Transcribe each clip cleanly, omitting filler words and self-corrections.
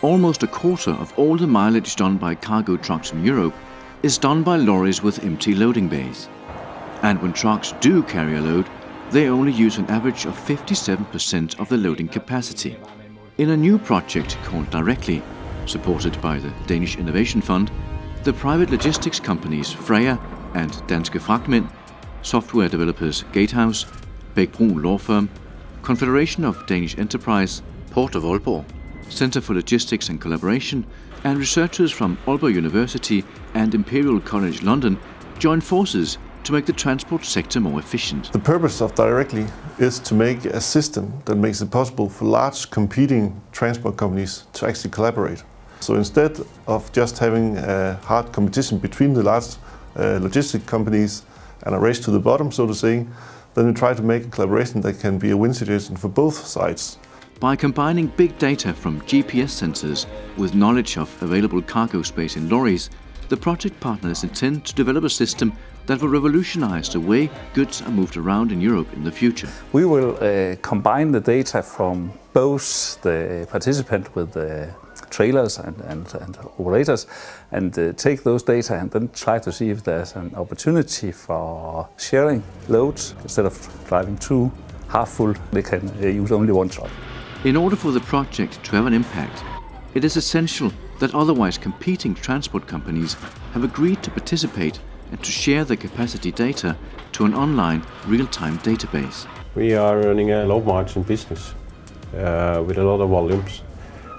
almost a quarter of all the mileage done by cargo trucks in Europe is done by lorries with empty loading bays. And when trucks do carry a load, they only use an average of 57% of the loading capacity. In a new project called DiRECTLY, supported by the Danish Innovation Fund, the private logistics companies FREJA and Danske Fragtmænd, software developers Gatehouse, Bech-Bruun law firm, Confederation of Danish Enterprise, Port of Aalborg, Center for Logistics and Collaboration, and researchers from Aalborg University and Imperial College London join forces to make the transport sector more efficient. The purpose of DiRECTLY is to make a system that makes it possible for large competing transport companies to actually collaborate. So instead of just having a hard competition between the large logistic companies and a race to the bottom, so to say, then we try to make a collaboration that can be a win situation for both sides. By combining big data from GPS sensors with knowledge of available cargo space in lorries, the project partners intend to develop a system that will revolutionize the way goods are moved around in Europe in the future. We will combine the data from both the participant with the trailers and operators and take those data and then try to see if there's an opportunity for sharing loads. Instead of driving two half full, they can use only one truck. In order for the project to have an impact, it is essential that otherwise competing transport companies have agreed to participate and to share their capacity data to an online real-time database. We are running a low-margin business with a lot of volumes,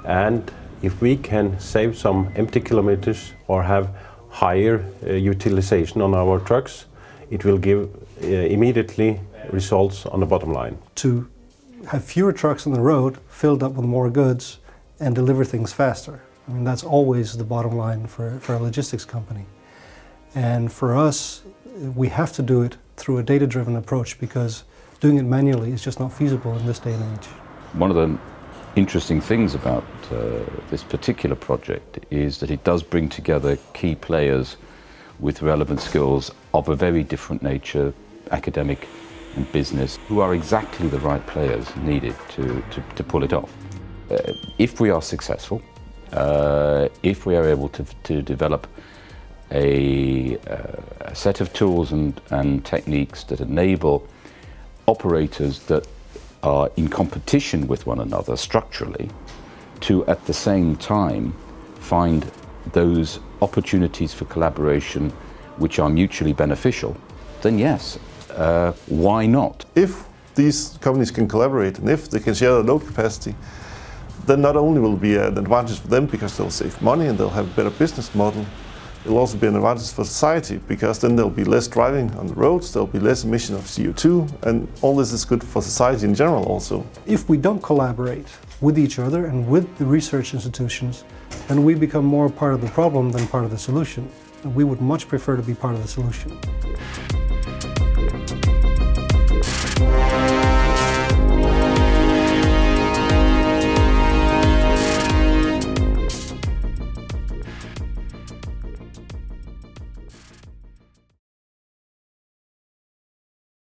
and if we can save some empty kilometers or have higher utilization on our trucks, it will give immediately results on the bottom line. To have fewer trucks on the road filled up with more goods and deliver things faster. I mean, that's always the bottom line for a logistics company. And for us, we have to do it through a data-driven approach because doing it manually is just not feasible in this day and age. One of the interesting things about this particular project is that it does bring together key players with relevant skills of a very different nature, academic and business, who are exactly the right players needed to pull it off. If we are successful, if we are able to develop a set of tools and techniques that enable operators that are in competition with one another structurally to at the same time find those opportunities for collaboration which are mutually beneficial, then yes, why not? If these companies can collaborate and if they can share their load capacity, then not only will it be an advantage for them because they'll save money and they'll have a better business model, it'll also be an advantage for society because then there'll be less driving on the roads, there'll be less emission of CO2, and all this is good for society in general also. If we don't collaborate with each other and with the research institutions, then we become more part of the problem than part of the solution. And we would much prefer to be part of the solution.